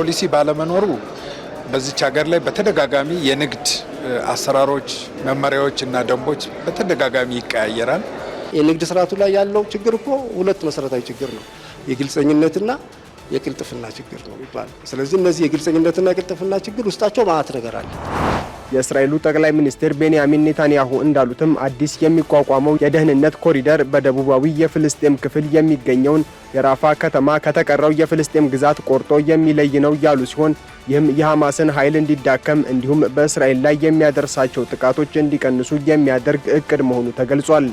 ፖሊሲ ባለመኖሩ በዚች ሀገር ላይ በተደጋጋሚ የንግድ አሰራሮች፣ መመሪያዎች እና ደንቦች በተደጋጋሚ ይቀያየራል። የንግድ ስርዓቱ ላይ ያለው ችግር እኮ ሁለት መሰረታዊ ችግር ነው። የግልጸኝነትና የቅልጥፍና ችግር ነው ይባላል። ስለዚህ እነዚህ የግልጸኝነትና የቅልጥፍና ችግር ውስጣቸው ማለት ነገር አለ። የእስራኤሉ ጠቅላይ ሚኒስትር ቤንያሚን ኔታንያሁ እንዳሉትም አዲስ የሚቋቋመው የደህንነት ኮሪደር በደቡባዊ የፍልስጤም ክፍል የሚገኘውን የራፋ ከተማ ከተቀረው የፍልስጤም ግዛት ቆርጦ የሚለይ ነው ያሉ ሲሆን ይህም የሐማስን ኃይል እንዲዳከም እንዲሁም በእስራኤል ላይ የሚያደርሳቸው ጥቃቶች እንዲቀንሱ የሚያደርግ እቅድ መሆኑ ተገልጿል።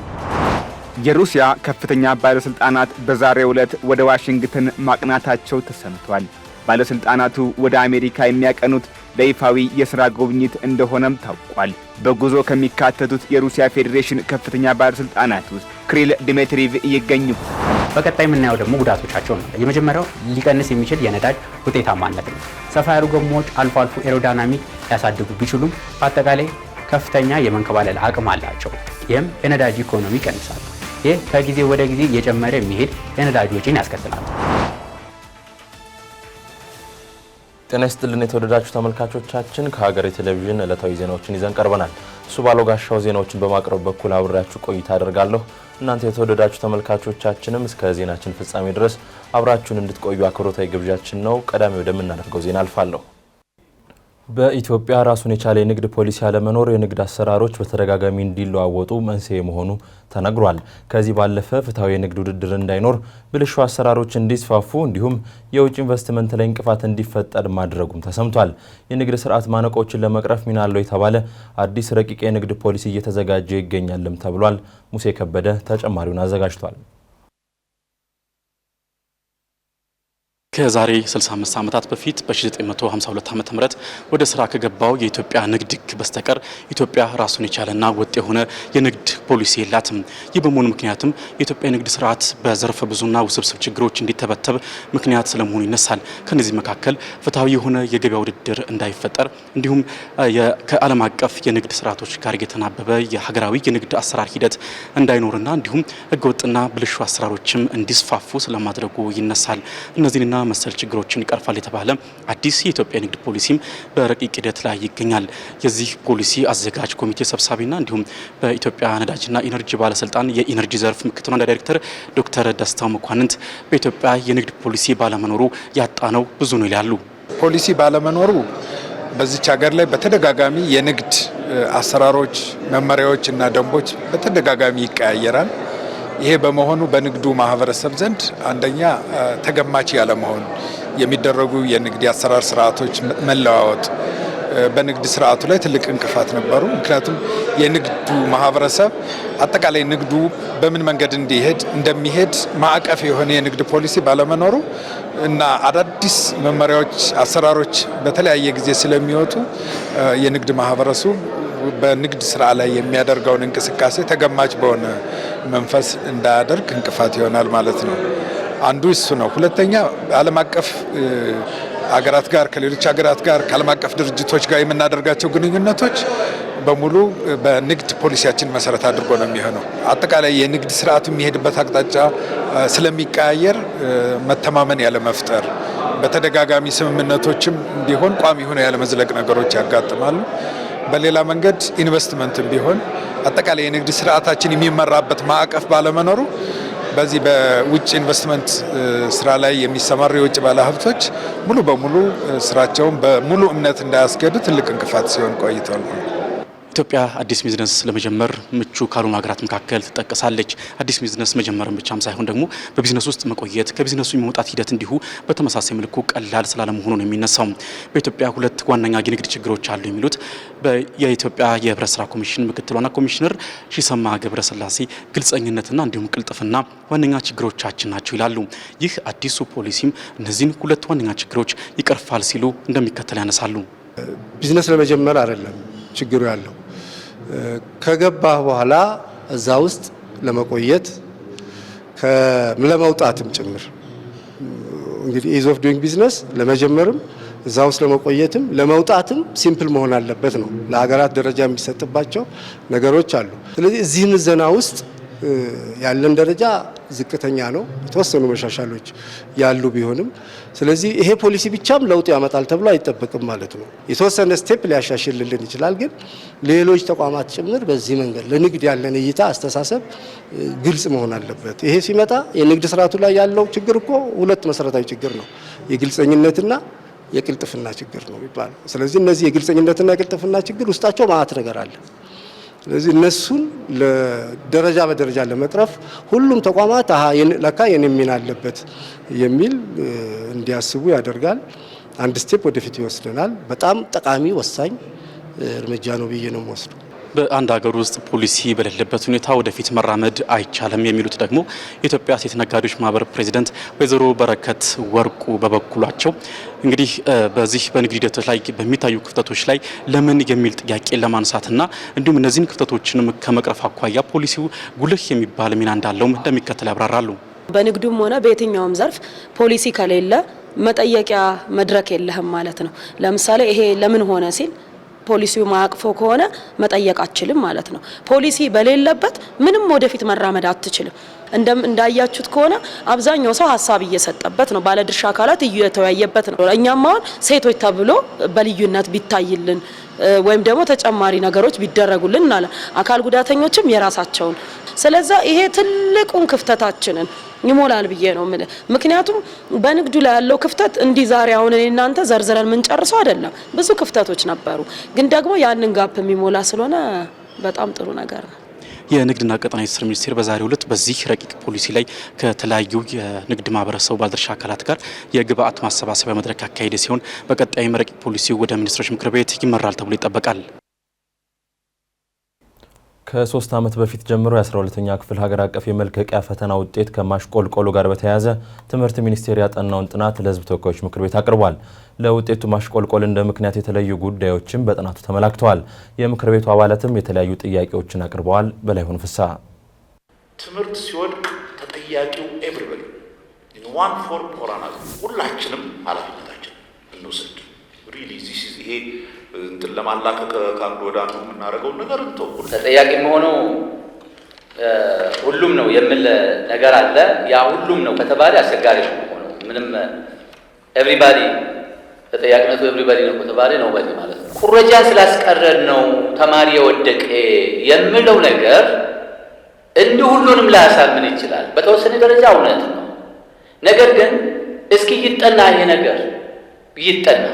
የሩሲያ ከፍተኛ ባለስልጣናት በዛሬው ዕለት ወደ ዋሽንግተን ማቅናታቸው ተሰምቷል። ባለስልጣናቱ ወደ አሜሪካ የሚያቀኑት ለይፋዊ የሥራ ጉብኝት እንደሆነም ታውቋል። በጉዞ ከሚካተቱት የሩሲያ ፌዴሬሽን ከፍተኛ ባለስልጣናት ውስጥ ክሪል ዲሜትሪቭ ይገኙበታል። በቀጣይ የምናየው ደግሞ ጉዳቶቻቸው ነው። የመጀመሪያው ሊቀንስ የሚችል የነዳጅ ውጤታማነት ነው። ሰፋ ያሉ ጎማዎች አልፎ አልፎ ኤሮዳይናሚክ ሊያሳድጉ ቢችሉም በአጠቃላይ ከፍተኛ የመንከባለል አቅም አላቸው። ይህም የነዳጅ ኢኮኖሚ ይቀንሳል። ይህ ከጊዜ ወደ ጊዜ እየጨመረ የሚሄድ የነዳጅ ወጪን ያስከትላል። ጤና ይስጥልን የተወደዳችሁ ተመልካቾቻችን፣ ከሀገሬ ቴሌቪዥን ዕለታዊ ዜናዎችን ይዘን ቀርበናል። እሱ ባለው ጋሻው ዜናዎችን በማቅረብ በኩል አብሬያችሁ ቆይታ አደርጋለሁ። እናንተ የተወደዳችሁ ተመልካቾቻችንም እስከ ዜናችን ፍጻሜ ድረስ አብራችሁን እንድትቆዩ አክብሮታዊ ግብዣችን ነው። ቀዳሚ ወደምናደርገው ዜና አልፋለሁ። በኢትዮጵያ ራሱን የቻለ የንግድ ፖሊሲ አለመኖር የንግድ አሰራሮች በተደጋጋሚ እንዲለዋወጡ መንስኤ መሆኑ ተነግሯል። ከዚህ ባለፈ ፍትሐዊ የንግድ ውድድር እንዳይኖር፣ ብልሹ አሰራሮች እንዲስፋፉ እንዲሁም የውጭ ኢንቨስትመንት ላይ እንቅፋት እንዲፈጠር ማድረጉም ተሰምቷል። የንግድ ስርዓት ማነቆችን ለመቅረፍ ሚና አለው የተባለ አዲስ ረቂቅ የንግድ ፖሊሲ እየተዘጋጀ ይገኛልም ተብሏል። ሙሴ ከበደ ተጨማሪውን አዘጋጅቷል። ከዛሬ 65 ዓመታት በፊት በ1952 ዓ.ም ወደ ስራ ከገባው የኢትዮጵያ ንግድ ሕግ በስተቀር ኢትዮጵያ ራሱን የቻለና ወጥ የሆነ የንግድ ፖሊሲ የላትም። ይህ በመሆኑ ምክንያትም የኢትዮጵያ ንግድ ስርዓት በዘርፈ ብዙና ውስብስብ ችግሮች እንዲተበተብ ምክንያት ስለመሆኑ ይነሳል። ከነዚህ መካከል ፍትሐዊ የሆነ የገበያ ውድድር እንዳይፈጠር እንዲሁም ከዓለም አቀፍ የንግድ ስርዓቶች ጋር የተናበበ የሀገራዊ የንግድ አሰራር ሂደት እንዳይኖርና እንዲሁም ህገወጥና ብልሹ አሰራሮችም እንዲስፋፉ ስለማድረጉ ይነሳል። እነዚህና መሰል ችግሮችን ይቀርፋል የተባለ አዲስ የኢትዮጵያ ንግድ ፖሊሲም በረቂቅ ሂደት ላይ ይገኛል። የዚህ ፖሊሲ አዘጋጅ ኮሚቴ ሰብሳቢና እንዲሁም በኢትዮጵያ ነዳጅና ኢነርጂ ባለስልጣን የኢነርጂ ዘርፍ ምክትል ዋና ዳይሬክተር ዶክተር ደስታው መኳንንት በኢትዮጵያ የንግድ ፖሊሲ ባለመኖሩ ያጣነው ብዙ ነው ይላሉ። ፖሊሲ ባለመኖሩ በዚች ሀገር ላይ በተደጋጋሚ የንግድ አሰራሮች፣ መመሪያዎች እና ደንቦች በተደጋጋሚ ይቀያየራል። ይሄ በመሆኑ በንግዱ ማህበረሰብ ዘንድ አንደኛ ተገማች ያለመሆን፣ የሚደረጉ የንግድ አሰራር ስርዓቶች መለዋወጥ በንግድ ስርዓቱ ላይ ትልቅ እንቅፋት ነበሩ። ምክንያቱም የንግዱ ማህበረሰብ አጠቃላይ ንግዱ በምን መንገድ እንደሚሄድ ማዕቀፍ የሆነ የንግድ ፖሊሲ ባለመኖሩ እና አዳዲስ መመሪያዎች፣ አሰራሮች በተለያየ ጊዜ ስለሚወጡ የንግድ ማህበረሰቡ በንግድ ስራ ላይ የሚያደርገውን እንቅስቃሴ ተገማች በሆነ መንፈስ እንዳያደርግ እንቅፋት ይሆናል ማለት ነው። አንዱ እሱ ነው። ሁለተኛ ዓለም አቀፍ አገራት ጋር ከሌሎች አገራት ጋር ከዓለም አቀፍ ድርጅቶች ጋር የምናደርጋቸው ግንኙነቶች በሙሉ በንግድ ፖሊሲያችን መሰረት አድርጎ ነው የሚሆነው። አጠቃላይ የንግድ ስርዓቱ የሚሄድበት አቅጣጫ ስለሚቀያየር መተማመን ያለ መፍጠር፣ በተደጋጋሚ ስምምነቶችም ቢሆን ቋሚ ሆነ ያለ መዝለቅ ነገሮች ያጋጥማሉ። በሌላ መንገድ ኢንቨስትመንትም ቢሆን አጠቃላይ የንግድ ስርዓታችን የሚመራበት ማዕቀፍ ባለመኖሩ በዚህ በውጭ ኢንቨስትመንት ስራ ላይ የሚሰማሩ የውጭ ባለሀብቶች ሙሉ በሙሉ ስራቸውን በሙሉ እምነት እንዳያስገዱ ትልቅ እንቅፋት ሲሆን ቆይቷል። ኢትዮጵያ አዲስ ቢዝነስ ለመጀመር ምቹ ካልሆኑ ሀገራት መካከል ትጠቀሳለች። አዲስ ቢዝነስ መጀመርን ብቻም ሳይሆን ደግሞ በቢዝነስ ውስጥ መቆየት፣ ከቢዝነሱ የመውጣት ሂደት እንዲሁ በተመሳሳይ መልኩ ቀላል ስላለመሆኑ ነው የሚነሳው። በኢትዮጵያ ሁለት ዋነኛ የንግድ ችግሮች አሉ የሚሉት የኢትዮጵያ የህብረት ስራ ኮሚሽን ምክትል ዋና ኮሚሽነር ሺሰማ ገብረስላሴ ግልጸኝነትና እንዲሁም ቅልጥፍና ዋነኛ ችግሮቻችን ናቸው ይላሉ። ይህ አዲሱ ፖሊሲም እነዚህን ሁለት ዋነኛ ችግሮች ይቀርፋል ሲሉ እንደሚከተል ያነሳሉ። ቢዝነስ ለመጀመር አይደለም ችግሩ ያለው፣ ከገባህ በኋላ እዛ ውስጥ ለመቆየት ለመውጣትም ጭምር። እንግዲህ ኢዝ ኦፍ ዱይንግ ቢዝነስ ለመጀመርም እዛ ውስጥ ለመቆየትም ለመውጣትም ሲምፕል መሆን አለበት ነው። ለሀገራት ደረጃ የሚሰጥባቸው ነገሮች አሉ። ስለዚህ እዚህ ምዘና ውስጥ ያለን ደረጃ ዝቅተኛ ነው። የተወሰኑ መሻሻሎች ያሉ ቢሆንም ስለዚህ ይሄ ፖሊሲ ብቻም ለውጥ ያመጣል ተብሎ አይጠበቅም ማለት ነው። የተወሰነ ስቴፕ ሊያሻሽልልን ይችላል። ግን ሌሎች ተቋማት ጭምር በዚህ መንገድ ለንግድ ያለን እይታ፣ አስተሳሰብ ግልጽ መሆን አለበት። ይሄ ሲመጣ የንግድ ስርዓቱ ላይ ያለው ችግር እኮ ሁለት መሰረታዊ ችግር ነው። የግልጸኝነትና የቅልጥፍና ችግር ነው የሚባለው። ስለዚህ እነዚህ የግልጸኝነትና የቅልጥፍና ችግር ውስጣቸው ማአት ነገር አለ። ስለዚህ እነሱን ለደረጃ በደረጃ ለመቅረፍ ሁሉም ተቋማት ለካ የኔ ሚና አለበት የሚል እንዲያስቡ ያደርጋል። አንድ ስቴፕ ወደፊት ይወስደናል። በጣም ጠቃሚ ወሳኝ እርምጃ ነው ብዬ ነው የምወስደው። በአንድ ሀገር ውስጥ ፖሊሲ በሌለበት ሁኔታ ወደፊት መራመድ አይቻልም የሚሉት ደግሞ የኢትዮጵያ ሴት ነጋዴዎች ማህበር ፕሬዚደንት ወይዘሮ በረከት ወርቁ በበኩላቸው እንግዲህ በዚህ በንግድ ሂደቶች ላይ በሚታዩ ክፍተቶች ላይ ለምን የሚል ጥያቄ ለማንሳትና እንዲሁም እነዚህን ክፍተቶችንም ከመቅረፍ አኳያ ፖሊሲው ጉልህ የሚባል ሚና እንዳለውም እንደሚከተል ያብራራሉ። በንግዱም ሆነ በየትኛውም ዘርፍ ፖሊሲ ከሌለ መጠየቂያ መድረክ የለህም ማለት ነው። ለምሳሌ ይሄ ለምን ሆነ ሲል ፖሊሲው ማያቅፎ ከሆነ መጠየቅ አትችልም ማለት ነው። ፖሊሲ በሌለበት ምንም ወደፊት መራመድ አትችልም። እንዳያችሁት ከሆነ አብዛኛው ሰው ሀሳብ እየሰጠበት ነው፣ ባለድርሻ አካላት እየተወያየበት ነው። እኛም አሁን ሴቶች ተብሎ በልዩነት ቢታይልን ወይም ደግሞ ተጨማሪ ነገሮች ቢደረጉልን እናለ አካል ጉዳተኞችም የራሳቸውን። ስለዚህ ይሄ ትልቁን ክፍተታችንን ይሞላል ብዬ ነው ማለት። ምክንያቱም በንግዱ ላይ ያለው ክፍተት እንዲህ ዛሬ አሁን እኔ እናንተ ዘርዝረን ምን ጨርሰው አይደለም፣ ብዙ ክፍተቶች ነበሩ። ግን ደግሞ ያንን ጋፕ የሚሞላ ስለሆነ በጣም ጥሩ ነገር ነው። የንግድና ቀጣናዊ ትስስር ሚኒስቴር በዛሬው ዕለት በዚህ ረቂቅ ፖሊሲ ላይ ከተለያዩ የንግድ ማህበረሰቡ ባለድርሻ አካላት ጋር የግብአት ማሰባሰቢያ መድረክ ያካሄደ ሲሆን በቀጣይም ረቂቅ ፖሊሲው ወደ ሚኒስትሮች ምክር ቤት ይመራል ተብሎ ይጠበቃል። ከ3 ዓመት በፊት ጀምሮ የ12ኛ ክፍል ሀገር አቀፍ የመልቀቂያ ፈተና ውጤት ከማሽቆልቆሉ ጋር በተያያዘ ትምህርት ሚኒስቴር ያጠናውን ጥናት ለሕዝብ ተወካዮች ምክር ቤት አቅርቧል። ለውጤቱ ማሽቆልቆል እንደ ምክንያት የተለዩ ጉዳዮችም በጥናቱ ተመላክተዋል። የምክር ቤቱ አባላትም የተለያዩ ጥያቄዎችን አቅርበዋል። በላይሁን ፍሳ ትምህርት ሲወድቅ ተጠያቂው ኤቭሪባዲ ኢን ዋን ፎርም ኦር አናዘር ሁላችንም ኃላፊነታችን እንውሰድ። ሪሊ ዚስ ኢዝ ይሄ እንትን ለማላቀቅ ከአንዱ ወደ አንዱ የምናደርገው ነገር እንተው። ተጠያቂ የሆነው ሁሉም ነው የሚል ነገር አለ። ያ ሁሉም ነው ከተባለ አስቸጋሪ ነው ሆኖ ምንም ኤቭሪባዲ ተጠያቂነቱ ኤቭሪባዲ ነው ከተባለ ነው በዚህ ማለት ነው። ኩረጃ ስላስቀረን ነው ተማሪ የወደቀ የሚለው ነገር እንዲሁ ሁሉንም ላያሳምን ይችላል። በተወሰነ ደረጃ እውነት ነው። ነገር ግን እስኪ ይጠና፣ ይሄ ነገር ይጠና።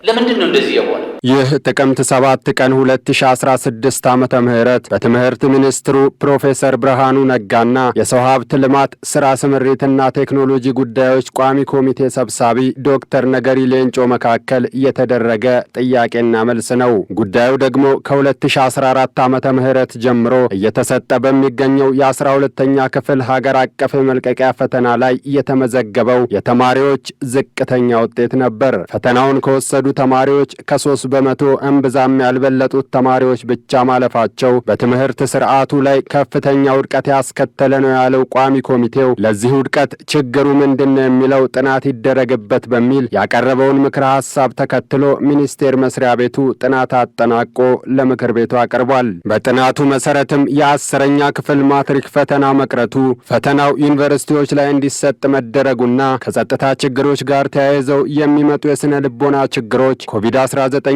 ለምንድን ነው እንደዚህ የሆነ? ይህ ጥቅምት 7 ቀን 2016 ዓመተ ምህረት በትምህርት ሚኒስትሩ ፕሮፌሰር ብርሃኑ ነጋና የሰው ሀብት ልማት ስራ ስምሪትና ቴክኖሎጂ ጉዳዮች ቋሚ ኮሚቴ ሰብሳቢ ዶክተር ነገሪ ሌንጮ መካከል የተደረገ ጥያቄና መልስ ነው። ጉዳዩ ደግሞ ከ2014 ዓመተ ምህረት ጀምሮ እየተሰጠ በሚገኘው የ12ኛ ክፍል ሀገር አቀፍ የመልቀቂያ ፈተና ላይ የተመዘገበው የተማሪዎች ዝቅተኛ ውጤት ነበር። ፈተናውን ከወሰዱ ተማሪዎች ከ3 በመቶ እምብዛም ያልበለጡት ተማሪዎች ብቻ ማለፋቸው በትምህርት ስርዓቱ ላይ ከፍተኛ ውድቀት ያስከተለ ነው ያለው ቋሚ ኮሚቴው ለዚህ ውድቀት ችግሩ ምንድነው የሚለው ጥናት ይደረግበት በሚል ያቀረበውን ምክረ ሐሳብ ተከትሎ ሚኒስቴር መስሪያ ቤቱ ጥናት አጠናቆ ለምክር ቤቱ አቅርቧል። በጥናቱ መሰረትም የ10ኛ ክፍል ማትሪክ ፈተና መቅረቱ፣ ፈተናው ዩኒቨርሲቲዎች ላይ እንዲሰጥ መደረጉና ከጸጥታ ችግሮች ጋር ተያይዘው የሚመጡ የስነ ልቦና ችግሮች ኮቪድ-19ና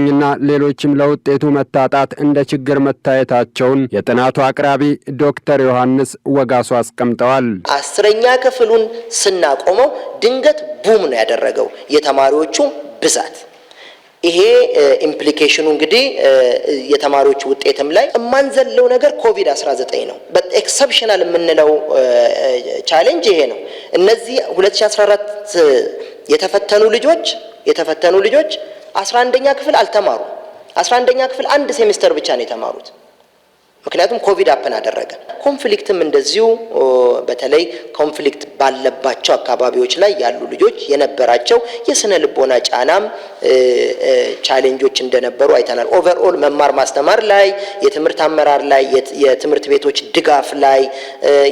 ሌሎችም ለውጤቱ መታጣት እንደ ችግር መታየታቸውን የጥናቱ አቅራቢ ዶክተር ዮሐንስ ወጋሱ አስቀምጠዋል። 10ኛ ክፍሉን ስናቆመው ድንገት ቡም ነው ያደረገው የተማሪዎቹ ብዛት። ይሄ ኢምፕሊኬሽኑ እንግዲህ የተማሪዎቹ ውጤትም ላይ የማንዘለው ነገር ኮቪድ-19 ነው። ኤክሰፕሽናል የምንለው ቻሌንጅ ይሄ ነው። እነዚህ 2014 የተፈተኑ ልጆች 11ኛ ክፍል አልተማሩ። 11ኛ ክፍል አንድ ሴሚስተር ብቻ ነው የተማሩት። ምክንያቱም ኮቪድ አፕን አደረገ። ኮንፍሊክትም እንደዚሁ በተለይ ኮንፍሊክት ባለባቸው አካባቢዎች ላይ ያሉ ልጆች የነበራቸው የስነ ልቦና ጫናም ቻሌንጆች እንደነበሩ አይተናል። ኦቨርኦል መማር ማስተማር ላይ፣ የትምህርት አመራር ላይ፣ የትምህርት ቤቶች ድጋፍ ላይ፣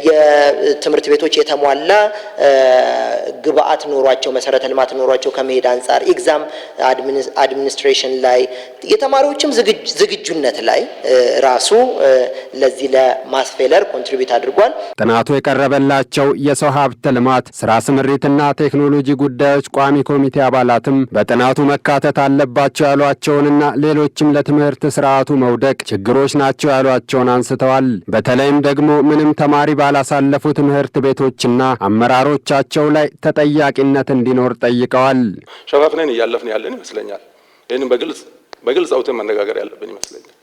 የትምህርት ቤቶች የተሟላ ግብአት ኖሯቸው መሰረተ ልማት ኖሯቸው ከመሄድ አንጻር፣ ኤግዛም አድሚኒስትሬሽን ላይ፣ የተማሪዎችም ዝግጁነት ላይ ራሱ ለዚህ ለማስፌለር ኮንትሪቢዩት አድርጓል። ጥናቱ የቀረበላቸው የሰው ሀብት ልማት፣ ስራ ስምሪትና ቴክኖሎጂ ጉዳዮች ቋሚ ኮሚቴ አባላትም በጥናቱ መካተት አለባቸው ያሏቸውንና ሌሎችም ለትምህርት ስርዓቱ መውደቅ ችግሮች ናቸው ያሏቸውን አንስተዋል። በተለይም ደግሞ ምንም ተማሪ ባላሳለፉ ትምህርት ቤቶችና አመራሮቻቸው ላይ ተጠያቂነት እንዲኖር ጠይቀዋል። ሸፋፍነን እያለፍን ያለን ይመስለኛል። ይህንን በግልጽ አውጥተን መነጋገር ያለብን ይመስለኛል።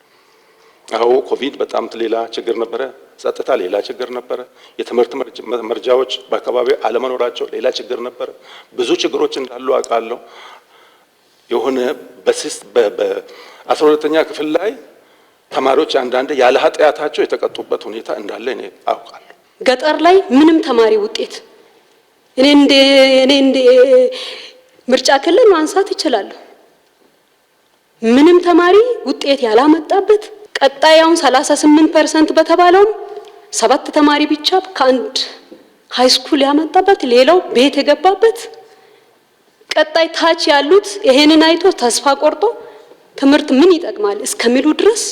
አዎ ኮቪድ በጣም ሌላ ችግር ነበረ። ጸጥታ ሌላ ችግር ነበረ። የትምህርት መርጃዎች በአካባቢው አለመኖራቸው ሌላ ችግር ነበረ። ብዙ ችግሮች እንዳሉ አውቃለሁ። የሆነ በ12ኛ ክፍል ላይ ተማሪዎች አንዳንድ ያለ ኃጢአታቸው የተቀጡበት ሁኔታ እንዳለ እኔ አውቃለሁ። ገጠር ላይ ምንም ተማሪ ውጤት እኔ እንደ ምርጫ ክልል ማንሳት ይችላለሁ። ምንም ተማሪ ውጤት ያላመጣበት ቀጣዩን 38% በተባለው 7 ተማሪ ብቻ ከአንድ ሃይ ስኩል ያመጣበት፣ ሌላው ቤት የገባበት፣ ቀጣይ ታች ያሉት ይሄንን አይቶ ተስፋ ቆርጦ ትምህርት ምን ይጠቅማል እስከሚሉ ድረስ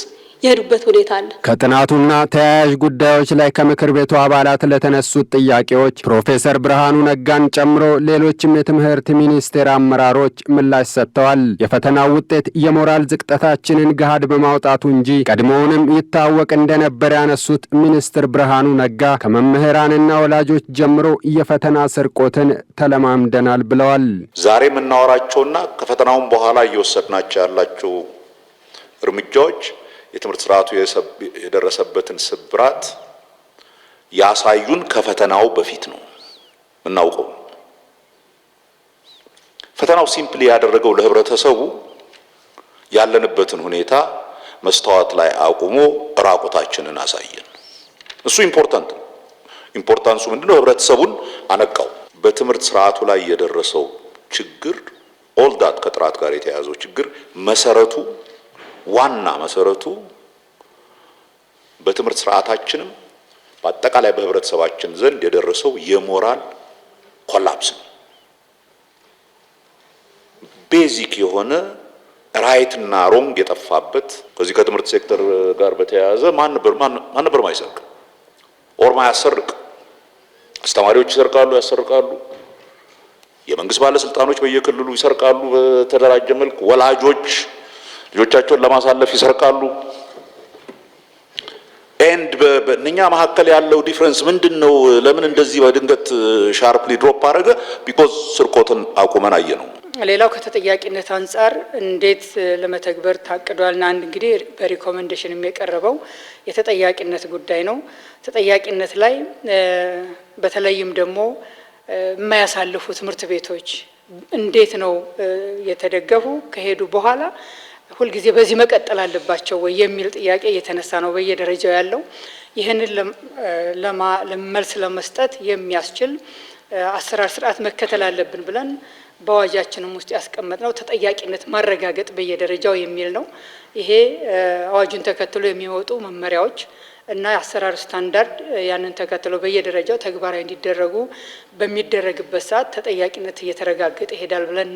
የሄዱበት ሁኔታ አለ። ከጥናቱና ተያያዥ ጉዳዮች ላይ ከምክር ቤቱ አባላት ለተነሱት ጥያቄዎች ፕሮፌሰር ብርሃኑ ነጋን ጨምሮ ሌሎችም የትምህርት ሚኒስቴር አመራሮች ምላሽ ሰጥተዋል። የፈተናው ውጤት የሞራል ዝቅጠታችንን ገሃድ በማውጣቱ እንጂ ቀድሞውንም ይታወቅ እንደነበር ያነሱት ሚኒስትር ብርሃኑ ነጋ ከመምህራንና ወላጆች ጀምሮ የፈተና ስርቆትን ተለማምደናል ብለዋል። ዛሬ የምናወራቸውና ከፈተናውን በኋላ እየወሰድናቸው ያላቸው እርምጃዎች የትምህርት ስርዓቱ የደረሰበትን ስብራት ያሳዩን ከፈተናው በፊት ነው እናውቀው። ፈተናው ሲምፕሊ ያደረገው ለህብረተሰቡ ያለንበትን ሁኔታ መስተዋት ላይ አቁሞ ራቁታችንን አሳየን። እሱ ኢምፖርታንት ነው። ኢምፖርታንሱ ምንድነው? ህብረተሰቡን አነቃው። በትምህርት ስርዓቱ ላይ የደረሰው ችግር ኦል ዳት ከጥራት ጋር የተያያዘው ችግር መሰረቱ ዋና መሰረቱ በትምህርት ስርዓታችንም በአጠቃላይ በህብረተሰባችን ዘንድ የደረሰው የሞራል ኮላፕስ ነው። ቤዚክ የሆነ ራይት እና ሮንግ የጠፋበት ከዚህ ከትምህርት ሴክተር ጋር በተያያዘ ማን ነበር ማይሰርቅ ኦር ማያሰርቅ? አስተማሪዎች ይሰርቃሉ፣ ያሰርቃሉ። የመንግስት ባለስልጣኖች በየክልሉ ይሰርቃሉ በተደራጀ መልክ። ወላጆች ልጆቻቸውን ለማሳለፍ ይሰርቃሉ። ኤንድ በእኛ መካከል ያለው ዲፈረንስ ምንድነው? ለምን እንደዚህ በድንገት ሻርፕሊ ድሮፕ አደረገ? ቢኮዝ ስርቆትን አቁመን አየ ነው። ሌላው ከተጠያቂነት አንጻር እንዴት ለመተግበር ታቅዷልና አንድ እንግዲህ በሪኮሜንዴሽን የቀረበው የተጠያቂነት ጉዳይ ነው። ተጠያቂነት ላይ በተለይም ደግሞ የማያሳልፉ ትምህርት ቤቶች እንዴት ነው የተደገፉ ከሄዱ በኋላ ሁልጊዜ በዚህ መቀጠል አለባቸው ወይ የሚል ጥያቄ እየተነሳ ነው በየደረጃው ያለው። ይህንን ለመልስ ለመስጠት የሚያስችል አሰራር ስርዓት መከተል አለብን ብለን በአዋጃችንም ውስጥ ያስቀመጥነው ተጠያቂነት ማረጋገጥ በየደረጃው የሚል ነው። ይሄ አዋጁን ተከትሎ የሚወጡ መመሪያዎች እና የአሰራር ስታንዳርድ ያንን ተከትሎ በየደረጃው ተግባራዊ እንዲደረጉ በሚደረግበት ሰዓት ተጠያቂነት እየተረጋገጠ ይሄዳል ብለን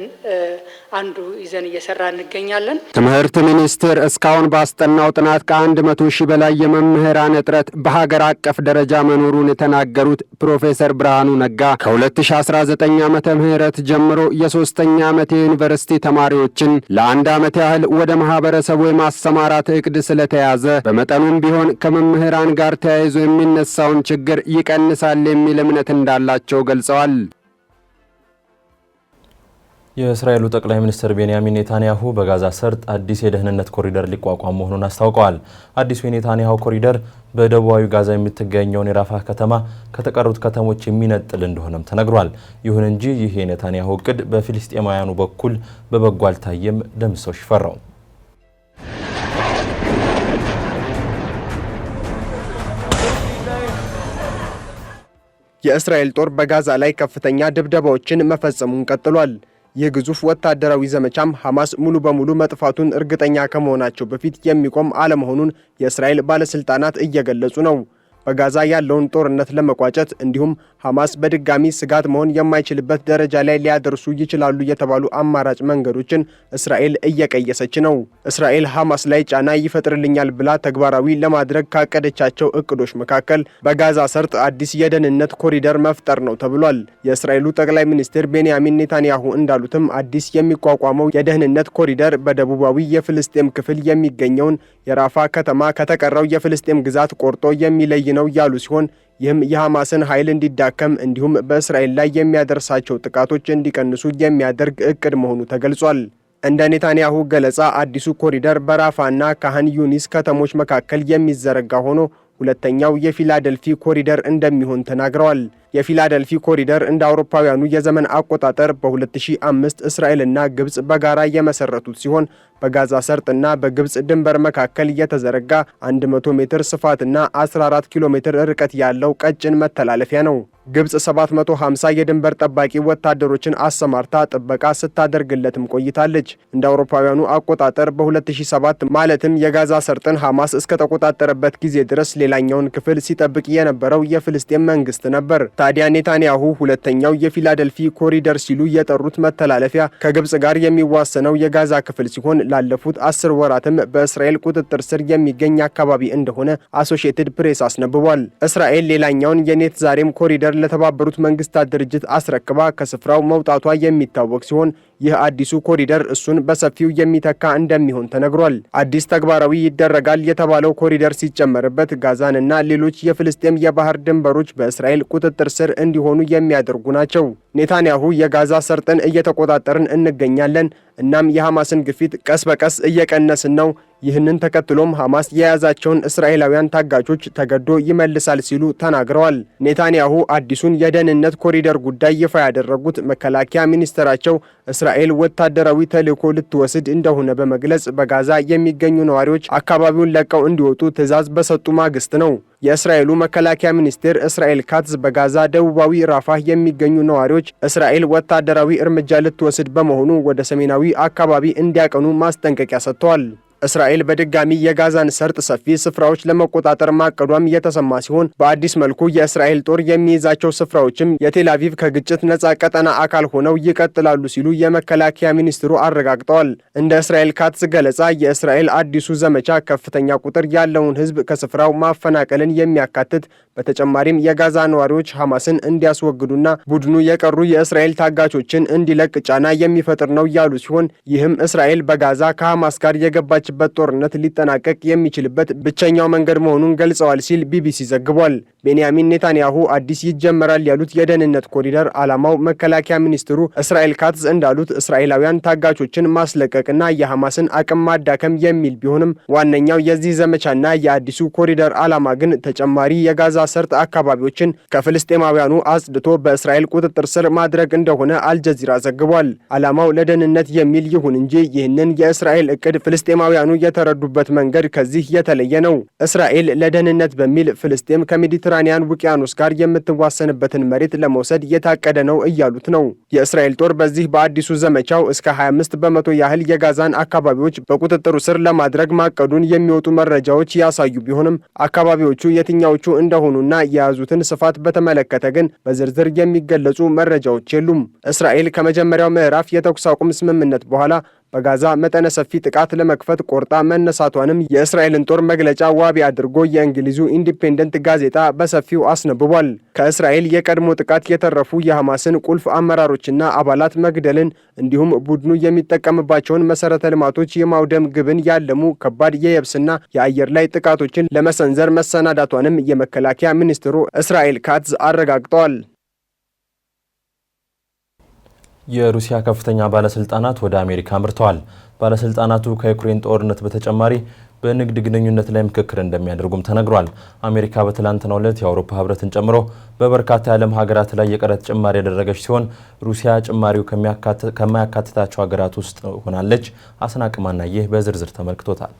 አንዱ ይዘን እየሰራ እንገኛለን። ትምህርት ሚኒስቴር እስካሁን ባስጠናው ጥናት ከ100 ሺህ በላይ የመምህራን እጥረት በሀገር አቀፍ ደረጃ መኖሩን የተናገሩት ፕሮፌሰር ብርሃኑ ነጋ ከ2019 ዓመተ ምህረት ጀምሮ የ3ኛ ዓመት የዩኒቨርሲቲ ተማሪዎችን ለአንድ ዓመት ያህል ወደ ማህበረሰቡ የማሰማራት እቅድ ስለተያዘ በመጠኑም ቢሆን ከመምህራን ጋር ተያይዞ የሚነሳውን ችግር ይቀንሳል የሚል እምነት እንዳላቸው ገልጸዋል። የእስራኤሉ ጠቅላይ ሚኒስትር ቤንያሚን ኔታንያሁ በጋዛ ሰርጥ አዲስ የደህንነት ኮሪደር ሊቋቋም መሆኑን አስታውቀዋል። አዲሱ የኔታንያሁ ኮሪደር በደቡባዊ ጋዛ የምትገኘውን የራፋህ ከተማ ከተቀሩት ከተሞች የሚነጥል እንደሆነም ተነግሯል። ይሁን እንጂ ይህ የኔታንያሁ እቅድ በፊልስጤማውያኑ በኩል በበጎ አልታየም። ደምሰው ሽፈራው የእስራኤል ጦር በጋዛ ላይ ከፍተኛ ድብደባዎችን መፈጸሙን ቀጥሏል። ይህ ግዙፍ ወታደራዊ ዘመቻም ሐማስ ሙሉ በሙሉ መጥፋቱን እርግጠኛ ከመሆናቸው በፊት የሚቆም አለመሆኑን የእስራኤል ባለስልጣናት እየገለጹ ነው። በጋዛ ያለውን ጦርነት ለመቋጨት እንዲሁም ሐማስ በድጋሚ ስጋት መሆን የማይችልበት ደረጃ ላይ ሊያደርሱ ይችላሉ የተባሉ አማራጭ መንገዶችን እስራኤል እየቀየሰች ነው። እስራኤል ሐማስ ላይ ጫና ይፈጥርልኛል ብላ ተግባራዊ ለማድረግ ካቀደቻቸው እቅዶች መካከል በጋዛ ሰርጥ አዲስ የደህንነት ኮሪደር መፍጠር ነው ተብሏል። የእስራኤሉ ጠቅላይ ሚኒስትር ቤንያሚን ኔታንያሁ እንዳሉትም አዲስ የሚቋቋመው የደህንነት ኮሪደር በደቡባዊ የፍልስጤም ክፍል የሚገኘውን የራፋ ከተማ ከተቀረው የፍልስጤም ግዛት ቆርጦ የሚለይ ነው ያሉ ሲሆን ይህም የሐማስን ኃይል እንዲዳከም እንዲሁም በእስራኤል ላይ የሚያደርሳቸው ጥቃቶች እንዲቀንሱ የሚያደርግ እቅድ መሆኑ ተገልጿል። እንደ ኔታንያሁ ገለጻ አዲሱ ኮሪደር በራፋና ካህን ዩኒስ ከተሞች መካከል የሚዘረጋ ሆኖ ሁለተኛው የፊላደልፊ ኮሪደር እንደሚሆን ተናግረዋል። የፊላደልፊ ኮሪደር እንደ አውሮፓውያኑ የዘመን አቆጣጠር በ2005 እስራኤልና ግብጽ በጋራ የመሰረቱት ሲሆን በጋዛ ሰርጥና በግብጽ ድንበር መካከል የተዘረጋ 100 ሜትር ስፋትና 14 ኪሎ ሜትር ርቀት ያለው ቀጭን መተላለፊያ ነው። ግብጽ 750 የድንበር ጠባቂ ወታደሮችን አሰማርታ ጥበቃ ስታደርግለትም ቆይታለች። እንደ አውሮፓውያኑ አቆጣጠር በ2007 ማለትም የጋዛ ሰርጥን ሐማስ እስከተቆጣጠረበት ጊዜ ድረስ ሌላኛውን ክፍል ሲጠብቅ የነበረው የፍልስጤም መንግስት ነበር። ታዲያ ኔታንያሁ ሁለተኛው የፊላደልፊ ኮሪደር ሲሉ የጠሩት መተላለፊያ ከግብጽ ጋር የሚዋሰነው የጋዛ ክፍል ሲሆን ላለፉት 10 ወራትም በእስራኤል ቁጥጥር ስር የሚገኝ አካባቢ እንደሆነ አሶሺየትድ ፕሬስ አስነብቧል። እስራኤል ሌላኛውን የኔት ዛሬም ኮሪደር ለተባበሩት መንግስታት ድርጅት አስረክባ ከስፍራው መውጣቷ የሚታወቅ ሲሆን ይህ አዲሱ ኮሪደር እሱን በሰፊው የሚተካ እንደሚሆን ተነግሯል። አዲስ ተግባራዊ ይደረጋል የተባለው ኮሪደር ሲጨመርበት ጋዛንና ሌሎች የፍልስጤም የባህር ድንበሮች በእስራኤል ቁጥጥር ስር እንዲሆኑ የሚያደርጉ ናቸው። ኔታንያሁ የጋዛ ሰርጥን እየተቆጣጠርን እንገኛለን፣ እናም የሐማስን ግፊት ቀስ በቀስ እየቀነስን ነው። ይህንን ተከትሎም ሐማስ የያዛቸውን እስራኤላውያን ታጋቾች ተገዶ ይመልሳል ሲሉ ተናግረዋል። ኔታንያሁ አዲሱን የደህንነት ኮሪደር ጉዳይ ይፋ ያደረጉት መከላከያ ሚኒስትራቸው እስራኤል ወታደራዊ ተልዕኮ ልትወስድ እንደሆነ በመግለጽ በጋዛ የሚገኙ ነዋሪዎች አካባቢውን ለቀው እንዲወጡ ትዕዛዝ በሰጡ ማግስት ነው። የእስራኤሉ መከላከያ ሚኒስቴር እስራኤል ካትዝ በጋዛ ደቡባዊ ራፋህ የሚገኙ ነዋሪዎች እስራኤል ወታደራዊ እርምጃ ልትወስድ በመሆኑ ወደ ሰሜናዊ አካባቢ እንዲያቀኑ ማስጠንቀቂያ ሰጥተዋል። እስራኤል በድጋሚ የጋዛን ሰርጥ ሰፊ ስፍራዎች ለመቆጣጠር ማቀዷም የተሰማ ሲሆን በአዲስ መልኩ የእስራኤል ጦር የሚይዛቸው ስፍራዎችም የቴል አቪቭ ከግጭት ነጻ ቀጠና አካል ሆነው ይቀጥላሉ ሲሉ የመከላከያ ሚኒስትሩ አረጋግጠዋል። እንደ እስራኤል ካትዝ ገለጻ የእስራኤል አዲሱ ዘመቻ ከፍተኛ ቁጥር ያለውን ሕዝብ ከስፍራው ማፈናቀልን የሚያካትት በተጨማሪም የጋዛ ነዋሪዎች ሐማስን እንዲያስወግዱና ቡድኑ የቀሩ የእስራኤል ታጋቾችን እንዲለቅ ጫና የሚፈጥር ነው ያሉ ሲሆን ይህም እስራኤል በጋዛ ከሐማስ ጋር የገባች በት ጦርነት ሊጠናቀቅ የሚችልበት ብቸኛው መንገድ መሆኑን ገልጸዋል ሲል ቢቢሲ ዘግቧል። ቤንያሚን ኔታንያሁ አዲስ ይጀመራል ያሉት የደህንነት ኮሪደር ዓላማው መከላከያ ሚኒስትሩ እስራኤል ካትዝ እንዳሉት እስራኤላውያን ታጋቾችን ማስለቀቅና የሐማስን አቅም ማዳከም የሚል ቢሆንም ዋነኛው የዚህ ዘመቻና የአዲሱ ኮሪደር ዓላማ ግን ተጨማሪ የጋዛ ሰርጥ አካባቢዎችን ከፍልስጤማውያኑ አጽድቶ በእስራኤል ቁጥጥር ስር ማድረግ እንደሆነ አልጀዚራ ዘግቧል። ዓላማው ለደህንነት የሚል ይሁን እንጂ ይህንን የእስራኤል እቅድ ፍልስጤማውያኑ የተረዱበት መንገድ ከዚህ የተለየ ነው። እስራኤል ለደህንነት በሚል ፍልስጤም ከሜዲትራኒያን ውቅያኖስ ጋር የምትዋሰንበትን መሬት ለመውሰድ የታቀደ ነው እያሉት ነው። የእስራኤል ጦር በዚህ በአዲሱ ዘመቻው እስከ 25 በመቶ ያህል የጋዛን አካባቢዎች በቁጥጥሩ ስር ለማድረግ ማቀዱን የሚወጡ መረጃዎች ያሳዩ ቢሆንም አካባቢዎቹ የትኛዎቹ እንደሆኑና የያዙትን ስፋት በተመለከተ ግን በዝርዝር የሚገለጹ መረጃዎች የሉም። እስራኤል ከመጀመሪያው ምዕራፍ የተኩስ አቁም ስምምነት በኋላ በጋዛ መጠነ ሰፊ ጥቃት ለመክፈት ቆርጣ መነሳቷንም የእስራኤልን ጦር መግለጫ ዋቢ አድርጎ የእንግሊዙ ኢንዲፔንደንት ጋዜጣ በሰፊው አስነብቧል። ከእስራኤል የቀድሞ ጥቃት የተረፉ የሐማስን ቁልፍ አመራሮችና አባላት መግደልን እንዲሁም ቡድኑ የሚጠቀምባቸውን መሰረተ ልማቶች የማውደም ግብን ያለሙ ከባድ የየብስና የአየር ላይ ጥቃቶችን ለመሰንዘር መሰናዳቷንም የመከላከያ ሚኒስትሩ እስራኤል ካትዝ አረጋግጠዋል። የሩሲያ ከፍተኛ ባለስልጣናት ወደ አሜሪካ አምርተዋል። ባለስልጣናቱ ከዩክሬን ጦርነት በተጨማሪ በንግድ ግንኙነት ላይ ምክክር እንደሚያደርጉም ተነግሯል። አሜሪካ በትላንትናው ዕለት የአውሮፓ ህብረትን ጨምሮ በበርካታ የዓለም ሀገራት ላይ የቀረጥ ጭማሪ ያደረገች ሲሆን ሩሲያ ጭማሪው ከማያካትታቸው ሀገራት ውስጥ ሆናለች። አስናቅማና ይህ በዝርዝር ተመልክቶታል።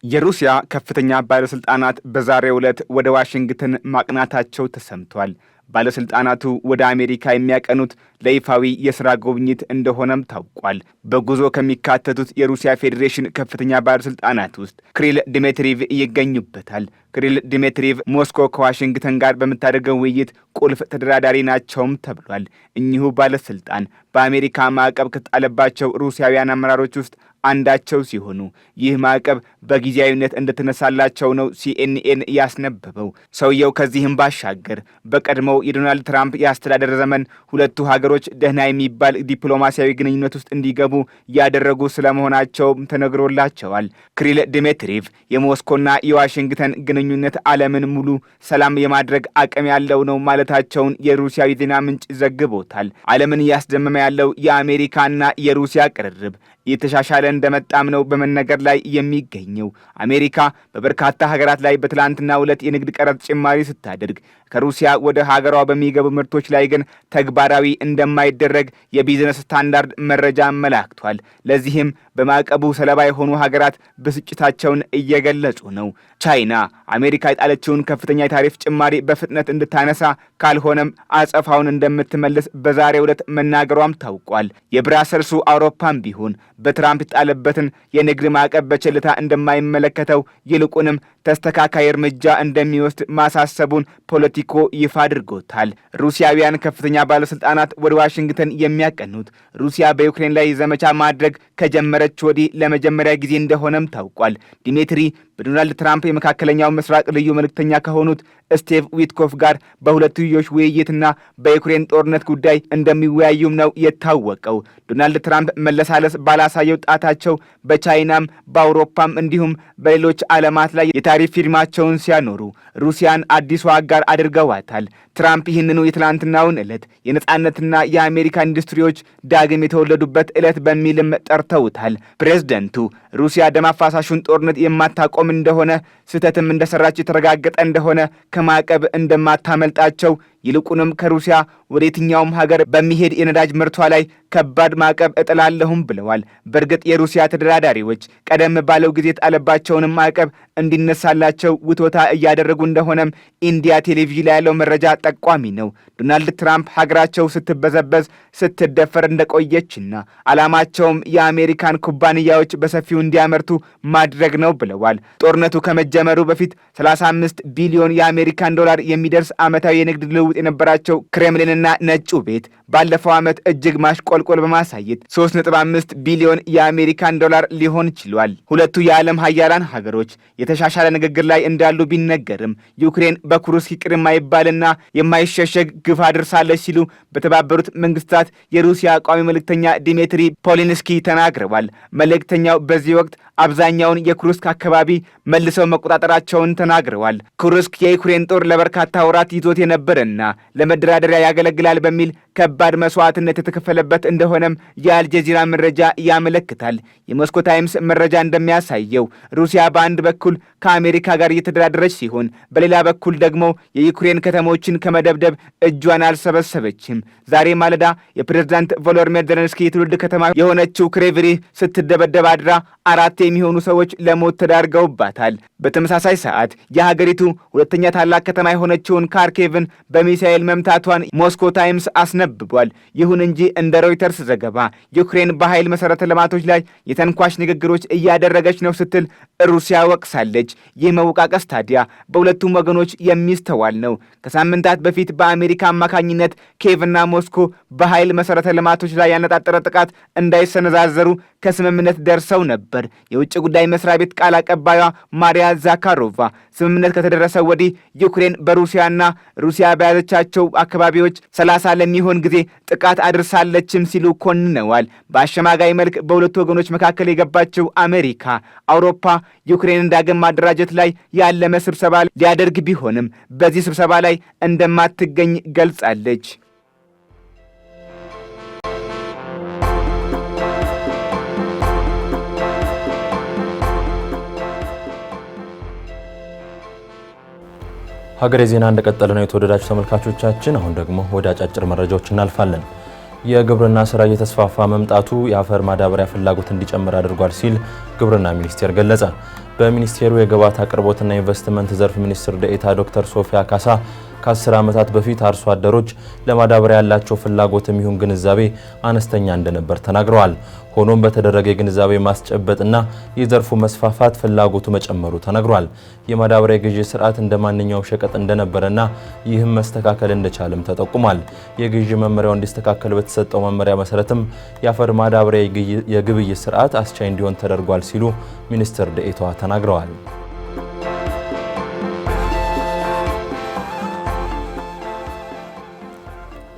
የሩሲያ ከፍተኛ ባለስልጣናት በዛሬው ዕለት ወደ ዋሽንግተን ማቅናታቸው ተሰምቷል። ባለስልጣናቱ ወደ አሜሪካ የሚያቀኑት ለይፋዊ የስራ ጉብኝት እንደሆነም ታውቋል። በጉዞ ከሚካተቱት የሩሲያ ፌዴሬሽን ከፍተኛ ባለስልጣናት ውስጥ ክሪል ዲሜትሪቭ ይገኙበታል። ክሪል ዲሜትሪቭ ሞስኮ ከዋሽንግተን ጋር በምታደርገው ውይይት ቁልፍ ተደራዳሪ ናቸውም ተብሏል። እኚሁ ባለስልጣን በአሜሪካ ማዕቀብ ከተጣለባቸው ሩሲያውያን አመራሮች ውስጥ አንዳቸው ሲሆኑ ይህ ማዕቀብ በጊዜያዊነት እንደተነሳላቸው ነው ሲኤንኤን ያስነበበው። ሰውየው ከዚህም ባሻገር በቀድሞው የዶናልድ ትራምፕ የአስተዳደር ዘመን ሁለቱ ሀገሮች ደህና የሚባል ዲፕሎማሲያዊ ግንኙነት ውስጥ እንዲገቡ ያደረጉ ስለመሆናቸውም ተነግሮላቸዋል። ክሪል ዲሜትሪቭ የሞስኮና የዋሽንግተን ግንኙነት ዓለምን ሙሉ ሰላም የማድረግ አቅም ያለው ነው ማለታቸውን የሩሲያ የዜና ምንጭ ዘግቦታል። ዓለምን እያስደመመ ያለው የአሜሪካና የሩሲያ ቅርርብ እየተሻሻለ እንደመጣም ነው በመነገር ላይ የሚገኘው። አሜሪካ በበርካታ ሀገራት ላይ በትላንትናው ዕለት የንግድ ቀረጥ ጭማሪ ስታደርግ ከሩሲያ ወደ ሀገሯ በሚገቡ ምርቶች ላይ ግን ተግባራዊ እንደማይደረግ የቢዝነስ ስታንዳርድ መረጃ አመላክቷል። ለዚህም በማዕቀቡ ሰለባ የሆኑ ሀገራት ብስጭታቸውን እየገለጹ ነው። ቻይና አሜሪካ የጣለችውን ከፍተኛ የታሪፍ ጭማሪ በፍጥነት እንድታነሳ ካልሆነም አጸፋውን እንደምትመልስ በዛሬው ዕለት መናገሯም ታውቋል። የብራሰልሱ አውሮፓም ቢሆን በትራምፕ የጣለበትን የንግድ ማዕቀብ በቸልታ እንደማይመለከተው ይልቁንም ተስተካካይ እርምጃ እንደሚወስድ ማሳሰቡን ፖለቲኮ ይፋ አድርጎታል። ሩሲያውያን ከፍተኛ ባለስልጣናት ወደ ዋሽንግተን የሚያቀኑት ሩሲያ በዩክሬን ላይ ዘመቻ ማድረግ ከጀመረች ወዲህ ለመጀመሪያ ጊዜ እንደሆነም ታውቋል። ዲሜትሪ በዶናልድ ትራምፕ የመካከለኛው ምስራቅ ልዩ መልእክተኛ ከሆኑት ስቲቭ ዊትኮፍ ጋር በሁለትዮሽ ውይይትና በዩክሬን ጦርነት ጉዳይ እንደሚወያዩም ነው የታወቀው። ዶናልድ ትራምፕ መለሳለስ ባላሳየው ጣታቸው በቻይናም በአውሮፓም እንዲሁም በሌሎች ዓለማት ላይ የታሪፍ ፊርማቸውን ሲያኖሩ ሩሲያን አዲሱ አጋር አድርገዋታል። ትራምፕ ይህንኑ የትላንትናውን ዕለት የነጻነትና የአሜሪካ ኢንዱስትሪዎች ዳግም የተወለዱበት ዕለት በሚልም ጠርተውታል። ፕሬዝደንቱ ሩሲያ ደም አፋሳሹን ጦርነት የማታቆም እንደሆነ ስህተትም እንደሰራች የተረጋገጠ እንደሆነ ከማዕቀብ እንደማታመልጣቸው ይልቁንም ከሩሲያ ወደ የትኛውም ሀገር በሚሄድ የነዳጅ ምርቷ ላይ ከባድ ማዕቀብ እጥላለሁም ብለዋል። በእርግጥ የሩሲያ ተደራዳሪዎች ቀደም ባለው ጊዜ ጣለባቸውንም ማዕቀብ እንዲነሳላቸው ውቶታ እያደረጉ እንደሆነም ኢንዲያ ቴሌቪዥን ላይ ያለው መረጃ ጠቋሚ ነው። ዶናልድ ትራምፕ ሀገራቸው ስትበዘበዝ ስትደፈር እንደቆየችና ዓላማቸውም የአሜሪካን ኩባንያዎች በሰፊው እንዲያመርቱ ማድረግ ነው ብለዋል። ጦርነቱ ከመጀመሩ በፊት 35 ቢሊዮን የአሜሪካን ዶላር የሚደርስ ዓመታዊ የንግድ ልውውጥ የነበራቸው ክሬምሊንና ነጩ ቤት ባለፈው ዓመት እጅግ ማሽቆልቆል በማሳየት 3.5 ቢሊዮን የአሜሪካን ዶላር ሊሆን ችሏል። ሁለቱ የዓለም ሀያላን ሀገሮች የተሻሻለ ንግግር ላይ እንዳሉ ቢነገርም ዩክሬን በኩርስክ ይቅር የማይባልና የማይሸሸግ ግፍ አድርሳለች ሲሉ በተባበሩት መንግስታት የሩሲያ ቋሚ መልእክተኛ ዲሜትሪ ፖሊንስኪ ተናግረዋል። መልእክተኛው በዚህ ወቅት አብዛኛውን የኩርስክ አካባቢ መልሰው መቆጣጠራቸውን ተናግረዋል። ኩርስክ የዩክሬን ጦር ለበርካታ ወራት ይዞት የነበረና ለመደራደሪያ ያገለግላል በሚል ከባድ መስዋዕትነት የተከፈለበት እንደሆነም የአልጀዚራ መረጃ ያመለክታል። የሞስኮ ታይምስ መረጃ እንደሚያሳየው ሩሲያ በአንድ በኩል ከአሜሪካ ጋር እየተደራደረች ሲሆን፣ በሌላ በኩል ደግሞ የዩክሬን ከተሞችን ከመደብደብ እጇን አልሰበሰበችም። ዛሬ ማለዳ የፕሬዝዳንት ቮሎዲሚር ዜሌንስኪ የትውልድ ከተማ የሆነችው ክሬቭሪህ ስትደበደብ አድራ 4 የሚሆኑ ሰዎች ለሞት ተዳርገውባታል። በተመሳሳይ ሰዓት የሀገሪቱ ሁለተኛ ታላቅ ከተማ የሆነችውን ካርኬቭን በሚሳኤል መምታቷን ሞስኮ ታይምስ አስነብቧል። ይሁን እንጂ እንደ ሮይተርስ ዘገባ ዩክሬን በኃይል መሰረተ ልማቶች ላይ የተንኳሽ ንግግሮች እያደረገች ነው ስትል ሩሲያ ወቅሳለች። ይህ መወቃቀስ ታዲያ በሁለቱም ወገኖች የሚስተዋል ነው። ከሳምንታት በፊት በአሜሪካ አማካኝነት ኪየቭና ሞስኮ በኃይል መሰረተ ልማቶች ላይ ያነጣጠረ ጥቃት እንዳይሰነዛዘሩ ከስምምነት ደርሰው ነበር። የውጭ ጉዳይ መስሪያ ቤት ቃል አቀባዩዋ ማሪያ ዛካሮቫ ስምምነት ከተደረሰ ወዲህ ዩክሬን በሩሲያና ሩሲያ በያዘቻቸው አካባቢዎች 30 ለሚሆን ጊዜ ጥቃት አድርሳለችም ሲሉ ኮንነዋል። በአሸማጋይ መልክ በሁለቱ ወገኖች መካከል የገባቸው አሜሪካ አውሮፓ ዩክሬንን ዳግም ማደራጀት ላይ ያለመ ስብሰባ ሊያደርግ ቢሆንም በዚህ ስብሰባ ላይ እንደማትገኝ ገልጻለች። ሀገሬ ዜና እንደቀጠለ ነው። የተወደዳችሁ ተመልካቾቻችን፣ አሁን ደግሞ ወደ አጫጭር መረጃዎች እናልፋለን። የግብርና ስራ እየተስፋፋ መምጣቱ የአፈር ማዳበሪያ ፍላጎት እንዲጨምር አድርጓል ሲል ግብርና ሚኒስቴር ገለጸ። በሚኒስቴሩ የግብዓት አቅርቦትና ኢንቨስትመንት ዘርፍ ሚኒስትር ዴኤታ ዶክተር ሶፊያ ካሳ ከ10 ዓመታት በፊት አርሶ አደሮች ለማዳበሪያ ያላቸው ፍላጎትም ይሁን ግንዛቤ አነስተኛ እንደነበር ተናግረዋል። ሆኖም በተደረገ የግንዛቤ ማስጨበጥና የዘርፉ መስፋፋት ፍላጎቱ መጨመሩ ተነግሯል። የማዳበሪያ ግዢ ስርዓት እንደማንኛውም ሸቀጥ እንደነበረና ይህም መስተካከል እንደቻለም ተጠቁሟል። የግዢ መመሪያው እንዲስተካከል በተሰጠው መመሪያ መሰረትም የአፈር ማዳበሪያ የግብይት ስርዓት አስቻይ እንዲሆን ተደርጓል ሲሉ ሚኒስትር ዴኤታዋ ተናግረዋል።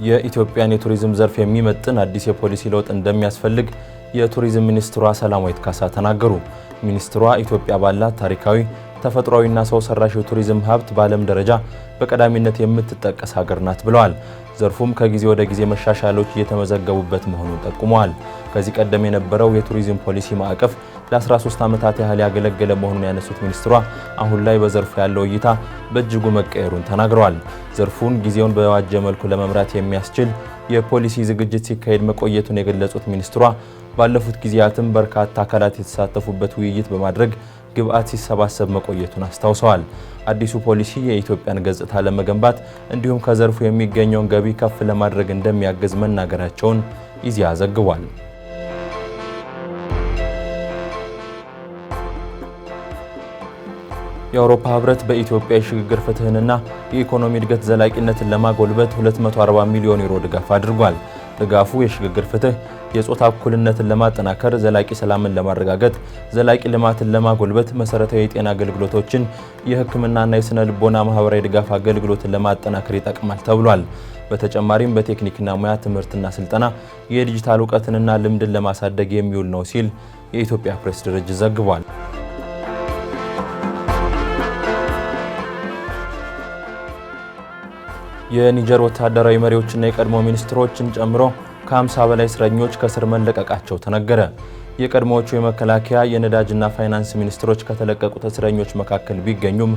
የኢትዮጵያን የቱሪዝም ዘርፍ የሚመጥን አዲስ የፖሊሲ ለውጥ እንደሚያስፈልግ የቱሪዝም ሚኒስትሯ ሰላማዊት ካሳ ተናገሩ። ሚኒስትሯ ኢትዮጵያ ባላት ታሪካዊ ተፈጥሯዊና ሰው ሰራሽ የቱሪዝም ሀብት በዓለም ደረጃ በቀዳሚነት የምትጠቀስ ሀገር ናት ብለዋል። ዘርፉም ከጊዜ ወደ ጊዜ መሻሻሎች እየተመዘገቡበት መሆኑን ጠቁመዋል። ከዚህ ቀደም የነበረው የቱሪዝም ፖሊሲ ማዕቀፍ ለ13 ዓመታት ያህል ያገለገለ መሆኑን ያነሱት ሚኒስትሯ አሁን ላይ በዘርፉ ያለው እይታ በእጅጉ መቀየሩን ተናግረዋል። ዘርፉን ጊዜውን በዋጀ መልኩ ለመምራት የሚያስችል የፖሊሲ ዝግጅት ሲካሄድ መቆየቱን የገለጹት ሚኒስትሯ ባለፉት ጊዜያትም በርካታ አካላት የተሳተፉበት ውይይት በማድረግ ግብዓት ሲሰባሰብ መቆየቱን አስታውሰዋል። አዲሱ ፖሊሲ የኢትዮጵያን ገጽታ ለመገንባት እንዲሁም ከዘርፉ የሚገኘውን ገቢ ከፍ ለማድረግ እንደሚያግዝ መናገራቸውን ኢዜአ ዘግቧል። የአውሮፓ ህብረት በኢትዮጵያ የሽግግር ፍትህንና የኢኮኖሚ እድገት ዘላቂነትን ለማጎልበት 240 ሚሊዮን ዩሮ ድጋፍ አድርጓል። ድጋፉ የሽግግር ፍትህ፣ የጾታ እኩልነትን ለማጠናከር፣ ዘላቂ ሰላምን ለማረጋገጥ፣ ዘላቂ ልማትን ለማጎልበት፣ መሰረታዊ የጤና አገልግሎቶችን፣ የሕክምናና የስነ ልቦና ማህበራዊ ድጋፍ አገልግሎትን ለማጠናከር ይጠቅማል ተብሏል። በተጨማሪም በቴክኒክና ሙያ ትምህርትና ስልጠና፣ የዲጂታል እውቀትንና ልምድን ለማሳደግ የሚውል ነው ሲል የኢትዮጵያ ፕሬስ ድርጅት ዘግቧል። የኒጀር ወታደራዊ መሪዎችና የቀድሞ ሚኒስትሮችን ጨምሮ ከ50 በላይ እስረኞች ከስር መለቀቃቸው ተነገረ። የቀድሞዎቹ የመከላከያ የነዳጅና ፋይናንስ ሚኒስትሮች ከተለቀቁት እስረኞች መካከል ቢገኙም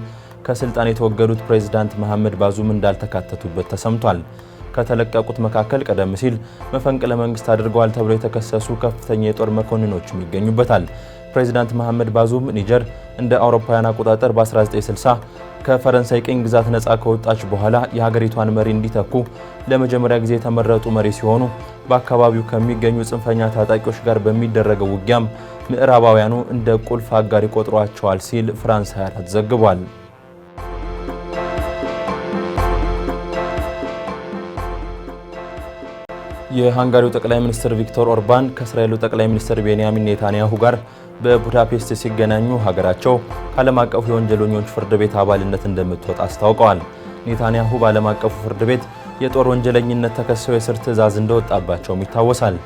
ከስልጣን የተወገዱት ፕሬዝዳንት መሐመድ ባዙም እንዳልተካተቱበት ተሰምቷል። ከተለቀቁት መካከል ቀደም ሲል መፈንቅለ መንግስት አድርገዋል ተብሎ የተከሰሱ ከፍተኛ የጦር መኮንኖችም ይገኙበታል። ፕሬዝዳንት መሐመድ ባዙም ኒጀር እንደ አውሮፓውያን አቆጣጠር በ1960 ከፈረንሳይ ቅኝ ግዛት ነፃ ከወጣች በኋላ የሀገሪቷን መሪ እንዲተኩ ለመጀመሪያ ጊዜ የተመረጡ መሪ ሲሆኑ በአካባቢው ከሚገኙ ጽንፈኛ ታጣቂዎች ጋር በሚደረገው ውጊያም ምዕራባውያኑ እንደ ቁልፍ አጋር ይቆጥሯቸዋል ሲል ፍራንስ 24 ዘግቧል። የሃንጋሪው ጠቅላይ ሚኒስትር ቪክቶር ኦርባን ከእስራኤሉ ጠቅላይ ሚኒስትር ቤንያሚን ኔታንያሁ ጋር በቡዳፔስት ሲገናኙ ሀገራቸው ከዓለም አቀፉ የወንጀለኞች ፍርድ ቤት አባልነት እንደምትወጣ አስታውቀዋል። ኔታንያሁ በዓለም አቀፉ ፍርድ ቤት የጦር ወንጀለኝነት ተከሰው የእስር ትዕዛዝ እንደወጣባቸውም ይታወሳል።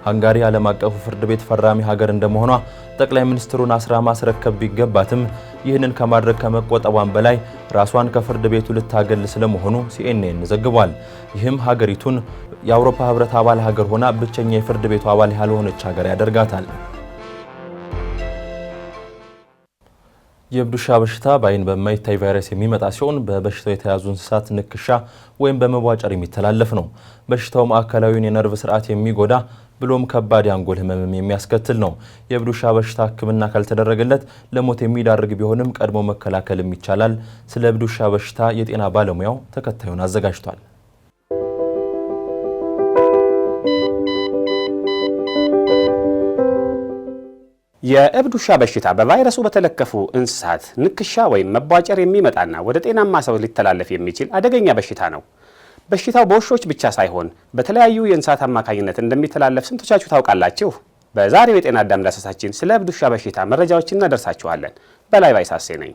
ሃንጋሪ ዓለም አቀፉ ፍርድ ቤት ፈራሚ ሀገር እንደመሆኗ ጠቅላይ ሚኒስትሩን አስራ ማስረከብ ቢገባትም ይህንን ከማድረግ ከመቆጠቧን በላይ ራሷን ከፍርድ ቤቱ ልታገል ስለመሆኑ ሲኤንኤን ዘግቧል። ይህም ሀገሪቱን የአውሮፓ ህብረት አባል ሀገር ሆና ብቸኛ የፍርድ ቤቱ አባል ያልሆነች ሀገር ያደርጋታል። የእብድ ውሻ በሽታ በአይን በማይታይ ቫይረስ የሚመጣ ሲሆን በበሽታው የተያዙ እንስሳት ንክሻ ወይም በመቧጨር የሚተላለፍ ነው። በሽታው ማዕከላዊውን የነርቭ ስርዓት የሚጎዳ ብሎም ከባድ የአንጎል ህመምም የሚያስከትል ነው። የእብድ ውሻ በሽታ ሕክምና ካልተደረገለት ለሞት የሚዳርግ ቢሆንም ቀድሞ መከላከልም ይቻላል። ስለ እብድ ውሻ በሽታ የጤና ባለሙያው ተከታዩን አዘጋጅቷል። የእብድ ውሻ በሽታ በቫይረሱ በተለከፉ እንስሳት ንክሻ ወይም መቧጨር የሚመጣና ወደ ጤናማ ሰው ሊተላለፍ የሚችል አደገኛ በሽታ ነው። በሽታው በውሾች ብቻ ሳይሆን በተለያዩ የእንስሳት አማካኝነት እንደሚተላለፍ ስንቶቻችሁ ታውቃላችሁ? በዛሬው የጤና አዳም ዳሰሳችን ስለ እብድ ውሻ በሽታ መረጃዎችን እናደርሳችኋለን። በላይ ባይሳሴ ነኝ።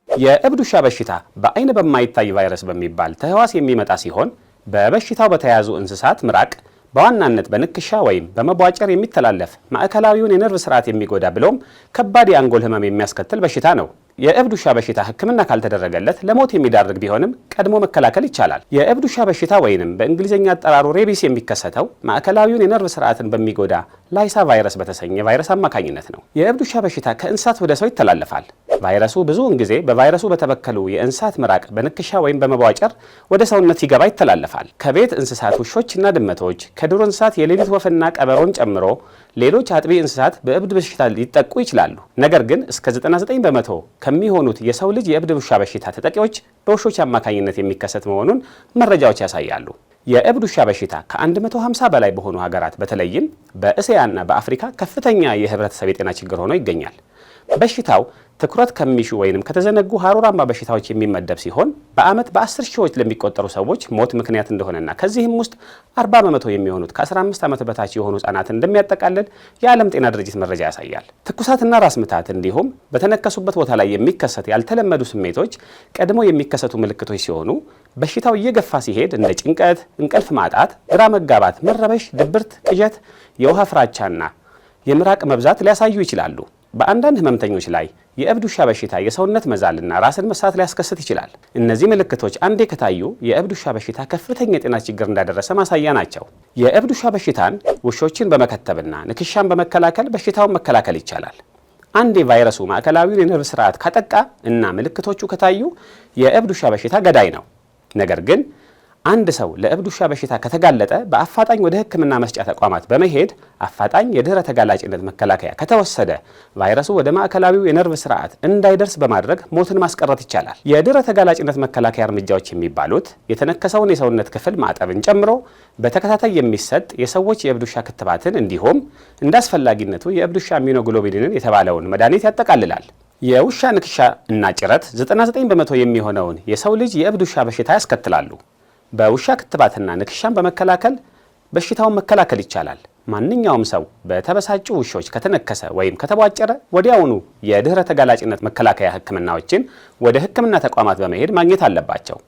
የእብድ ውሻ በሽታ በአይን በማይታይ ቫይረስ በሚባል ተህዋስ የሚመጣ ሲሆን በበሽታው በተያዙ እንስሳት ምራቅ በዋናነት በንክሻ ወይም በመቧጨር የሚተላለፍ ማዕከላዊውን የነርቭ ስርዓት የሚጎዳ ብሎም ከባድ የአንጎል ህመም የሚያስከትል በሽታ ነው። የእብድ ውሻ በሽታ ሕክምና ካልተደረገለት ለሞት የሚዳርግ ቢሆንም ቀድሞ መከላከል ይቻላል። የእብድ ውሻ በሽታ ወይንም በእንግሊዝኛ አጠራሩ ሬቢስ የሚከሰተው ማዕከላዊውን የነርቭ ስርዓትን በሚጎዳ ላይሳ ቫይረስ በተሰኘ ቫይረስ አማካኝነት ነው። የእብድ ውሻ በሽታ ከእንስሳት ወደ ሰው ይተላለፋል። ቫይረሱ ብዙውን ጊዜ በቫይረሱ በተበከሉ የእንስሳት ምራቅ በንክሻ ወይም በመቧጨር ወደ ሰውነት ሲገባ ይተላለፋል። ከቤት እንስሳት ውሾችና ድመቶች፣ ከዱር እንስሳት የሌሊት ወፍና ቀበሮን ጨምሮ ሌሎች አጥቢ እንስሳት በእብድ በሽታ ሊጠቁ ይችላሉ። ነገር ግን እስከ 99 በመቶ ከሚሆኑት የሰው ልጅ የእብድ ውሻ በሽታ ተጠቂዎች በውሾች አማካኝነት የሚከሰት መሆኑን መረጃዎች ያሳያሉ። የእብድ ውሻ በሽታ ከ150 በላይ በሆኑ ሀገራት በተለይም በእስያና በአፍሪካ ከፍተኛ የህብረተሰብ የጤና ችግር ሆኖ ይገኛል። በሽታው ትኩረት ከሚሹ ወይንም ከተዘነጉ ሀሩራማ በሽታዎች የሚመደብ ሲሆን በአመት በ10 ሺዎች ለሚቆጠሩ ሰዎች ሞት ምክንያት እንደሆነና ከዚህም ውስጥ 40 በመቶ የሚሆኑት ከ15 ዓመት በታች የሆኑ ህጻናትን እንደሚያጠቃልል የዓለም ጤና ድርጅት መረጃ ያሳያል። ትኩሳትና ራስ ምታት እንዲሁም በተነከሱበት ቦታ ላይ የሚከሰት ያልተለመዱ ስሜቶች ቀድሞ የሚከሰቱ ምልክቶች ሲሆኑ በሽታው እየገፋ ሲሄድ እንደ ጭንቀት፣ እንቅልፍ ማጣት፣ ግራ መጋባት፣ መረበሽ፣ ድብርት፣ ቅዠት፣ የውሃ ፍራቻና የምራቅ መብዛት ሊያሳዩ ይችላሉ። በአንዳንድ ህመምተኞች ላይ የእብድ ውሻ በሽታ የሰውነት መዛልና ራስን መሳት ሊያስከስት ይችላል። እነዚህ ምልክቶች አንዴ ከታዩ የእብድ ውሻ በሽታ ከፍተኛ የጤና ችግር እንዳደረሰ ማሳያ ናቸው። የእብድ ውሻ በሽታን ውሾችን በመከተብና ንክሻን በመከላከል በሽታውን መከላከል ይቻላል። አንዴ ቫይረሱ ማዕከላዊውን የነርቭ ስርዓት ካጠቃ እና ምልክቶቹ ከታዩ የእብድ ውሻ በሽታ ገዳይ ነው። ነገር ግን አንድ ሰው ለእብድ ውሻ በሽታ ከተጋለጠ በአፋጣኝ ወደ ሕክምና መስጫ ተቋማት በመሄድ አፋጣኝ የድህረ ተጋላጭነት መከላከያ ከተወሰደ ቫይረሱ ወደ ማዕከላዊው የነርቭ ስርዓት እንዳይደርስ በማድረግ ሞትን ማስቀረት ይቻላል። የድህረ ተጋላጭነት መከላከያ እርምጃዎች የሚባሉት የተነከሰውን የሰውነት ክፍል ማጠብን ጨምሮ በተከታታይ የሚሰጥ የሰዎች የእብድ ውሻ ክትባትን እንዲሁም እንደ አስፈላጊነቱ የእብድ ውሻ ኢሚኖግሎቢንን የተባለውን መድኃኒት ያጠቃልላል። የውሻ ንክሻ እና ጭረት 99 በመቶ የሚሆነውን የሰው ልጅ የእብድ ውሻ በሽታ ያስከትላሉ። በውሻ ክትባትና ንክሻን በመከላከል በሽታውን መከላከል ይቻላል። ማንኛውም ሰው በተበሳጩ ውሾች ከተነከሰ ወይም ከተቧጨረ ወዲያውኑ የድህረ ተጋላጭነት መከላከያ ሕክምናዎችን ወደ ሕክምና ተቋማት በመሄድ ማግኘት አለባቸው።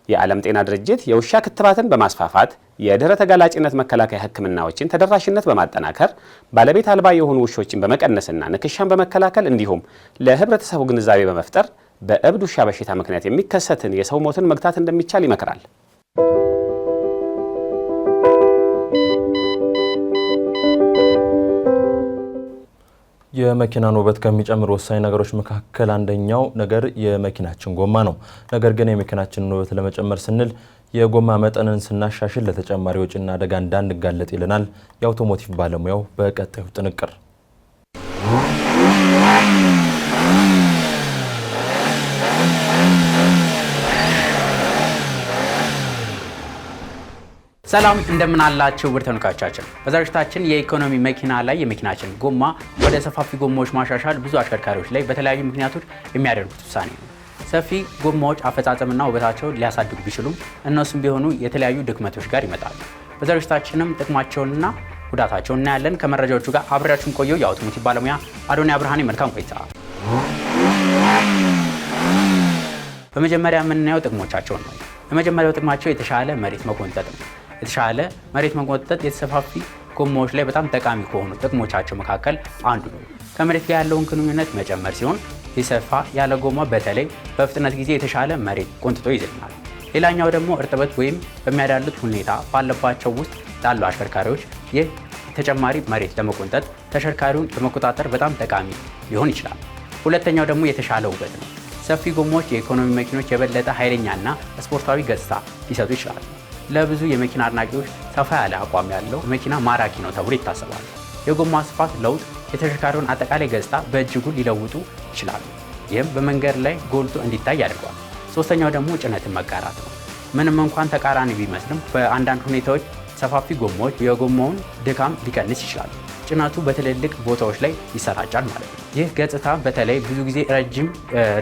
የዓለም ጤና ድርጅት የውሻ ክትባትን በማስፋፋት የድህረ ተጋላጭነት መከላከያ ሕክምናዎችን ተደራሽነት በማጠናከር ባለቤት አልባ የሆኑ ውሾችን በመቀነስና ንክሻን በመከላከል እንዲሁም ለህብረተሰቡ ግንዛቤ በመፍጠር በእብድ ውሻ በሽታ ምክንያት የሚከሰትን የሰው ሞትን መግታት እንደሚቻል ይመክራል። የመኪናን ውበት ከሚጨምሩ ወሳኝ ነገሮች መካከል አንደኛው ነገር የመኪናችን ጎማ ነው። ነገር ግን የመኪናችንን ውበት ለመጨመር ስንል የጎማ መጠንን ስናሻሽል ለተጨማሪ ወጪና አደጋ እንዳንጋለጥ ይለናል የአውቶሞቲቭ ባለሙያው በቀጣዩ ጥንቅር። ሰላም እንደምን አላችሁ ውድ ተመልካቾቻችን። በዛሬታችን የኢኮኖሚ መኪና ላይ የመኪናችን ጎማ ወደ ሰፋፊ ጎማዎች ማሻሻል ብዙ አሽከርካሪዎች ላይ በተለያዩ ምክንያቶች የሚያደርጉት ውሳኔ ነው። ሰፊ ጎማዎች አፈጻጸምና ውበታቸውን ሊያሳድጉ ቢችሉም እነሱም ቢሆኑ የተለያዩ ድክመቶች ጋር ይመጣሉ። በዛሬታችንም ጥቅማቸውንና ጉዳታቸውን እናያለን። ከመረጃዎቹ ጋር አብሬያችሁን ቆየው የአውቶሞቲቭ ባለሙያ አዶንያ ብርሃኔ። መልካም ቆይታ። በመጀመሪያ የምናየው ጥቅሞቻቸውን ነው። የመጀመሪያው ጥቅማቸው የተሻለ መሬት መቆንጠጥ ነው። የተሻለ መሬት መቆንጠጥ የተሰፋፊ ጎማዎች ላይ በጣም ጠቃሚ ከሆኑ ጥቅሞቻቸው መካከል አንዱ ነው። ከመሬት ጋር ያለውን ግንኙነት መጨመር ሲሆን የሰፋ ያለ ጎማ በተለይ በፍጥነት ጊዜ የተሻለ መሬት ቆንጥጦ ይዝልናል። ሌላኛው ደግሞ እርጥበት ወይም በሚያዳልጥ ሁኔታ ባለባቸው ውስጥ ላሉ አሽከርካሪዎች ይህ ተጨማሪ መሬት ለመቆንጠጥ ተሽከርካሪውን ለመቆጣጠር በጣም ጠቃሚ ሊሆን ይችላል። ሁለተኛው ደግሞ የተሻለ ውበት ነው። ሰፊ ጎማዎች የኢኮኖሚ መኪኖች የበለጠ ኃይለኛና ስፖርታዊ ገጽታ ሊሰጡ ይችላሉ። ለብዙ የመኪና አድናቂዎች ሰፋ ያለ አቋም ያለው መኪና ማራኪ ነው ተብሎ ይታሰባል። የጎማ ስፋት ለውጥ የተሽከርካሪውን አጠቃላይ ገጽታ በእጅጉ ሊለውጡ ይችላሉ። ይህም በመንገድ ላይ ጎልቶ እንዲታይ ያደርገዋል። ሶስተኛው ደግሞ ጭነትን መጋራት ነው። ምንም እንኳን ተቃራኒ ቢመስልም በአንዳንድ ሁኔታዎች ሰፋፊ ጎማዎች የጎማውን ድካም ሊቀንስ ይችላሉ። ጭነቱ በትልልቅ ቦታዎች ላይ ይሰራጫል ማለት ነው። ይህ ገጽታ በተለይ ብዙ ጊዜ ረጅም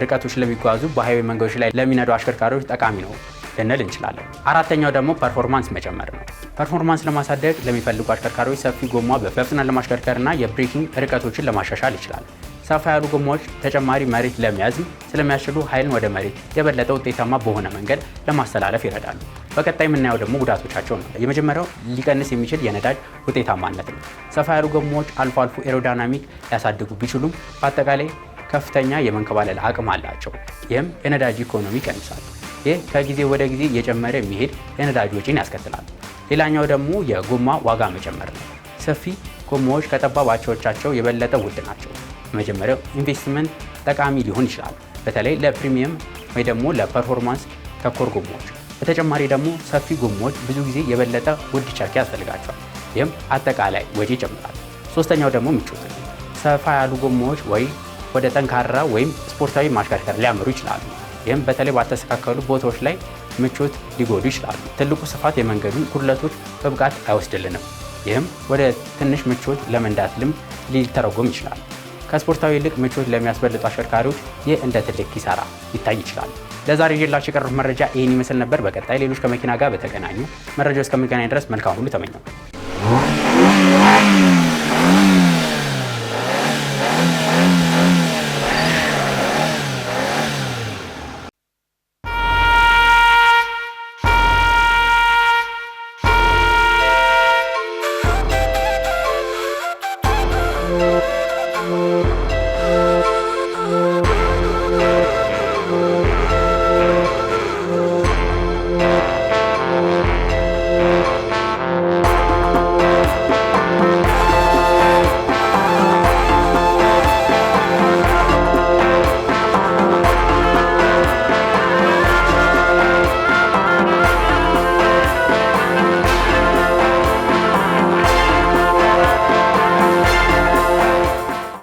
ርቀቶች ለሚጓዙ በሃይዌይ መንገዶች ላይ ለሚነዱ አሽከርካሪዎች ጠቃሚ ነው ልንል እንችላለን። አራተኛው ደግሞ ፐርፎርማንስ መጨመር ነው። ፐርፎርማንስ ለማሳደግ ለሚፈልጉ አሽከርካሪዎች ሰፊ ጎማ በፍጥነት ለማሽከርከርና የብሬኪንግ ርቀቶችን ለማሻሻል ይችላል። ሰፋ ያሉ ጎማዎች ተጨማሪ መሬት ለመያዝ ስለሚያስችሉ ኃይልን ወደ መሬት የበለጠ ውጤታማ በሆነ መንገድ ለማስተላለፍ ይረዳሉ። በቀጣይ የምናየው ደግሞ ጉዳቶቻቸው ነው። የመጀመሪያው ሊቀንስ የሚችል የነዳጅ ውጤታማነት ነው። ሰፋ ያሉ ጎማዎች አልፎ አልፎ ኤሮዳይናሚክ ሊያሳድጉ ቢችሉም በአጠቃላይ ከፍተኛ የመንከባለል አቅም አላቸው። ይህም የነዳጅ ኢኮኖሚ ይቀንሳል። ይህ ከጊዜ ወደ ጊዜ እየጨመረ የሚሄድ የነዳጅ ወጪን ያስከትላል። ሌላኛው ደግሞ የጎማ ዋጋ መጨመር ነው። ሰፊ ጎማዎች ከጠባብ አቻዎቻቸው የበለጠ ውድ ናቸው። መጀመሪያው ኢንቨስትመንት ጠቃሚ ሊሆን ይችላል፣ በተለይ ለፕሪሚየም ወይ ደግሞ ለፐርፎርማንስ ተኮር ጎማዎች። በተጨማሪ ደግሞ ሰፊ ጎማዎች ብዙ ጊዜ የበለጠ ውድ ቸርኪ ያስፈልጋቸዋል። ይህም አጠቃላይ ወጪ ይጨምራል። ሶስተኛው ደግሞ ምቾት ነው። ሰፋ ያሉ ጎማዎች ወይ ወደ ጠንካራ ወይም ስፖርታዊ ማሽከርከር ሊያመሩ ይችላሉ። ይህም በተለይ ባልተስተካከሉ ቦታዎች ላይ ምቾት ሊጎዱ ይችላሉ። ትልቁ ስፋት የመንገዱን ጉድለቶች በብቃት አይወስድልንም። ይህም ወደ ትንሽ ምቾት ለመንዳት ልምድ ሊተረጎም ይችላል። ከስፖርታዊ ይልቅ ምቾት ለሚያስበልጡ አሽከርካሪዎች ይህ እንደ ትልቅ ኪሳራ ሊታይ ይችላል። ለዛሬ ይዤላችሁ የቀረቡት መረጃ ይህን ይመስል ነበር። በቀጣይ ሌሎች ከመኪና ጋር በተገናኙ መረጃዎች እስከምንገናኝ ድረስ መልካም ሁሉ ተመኘው።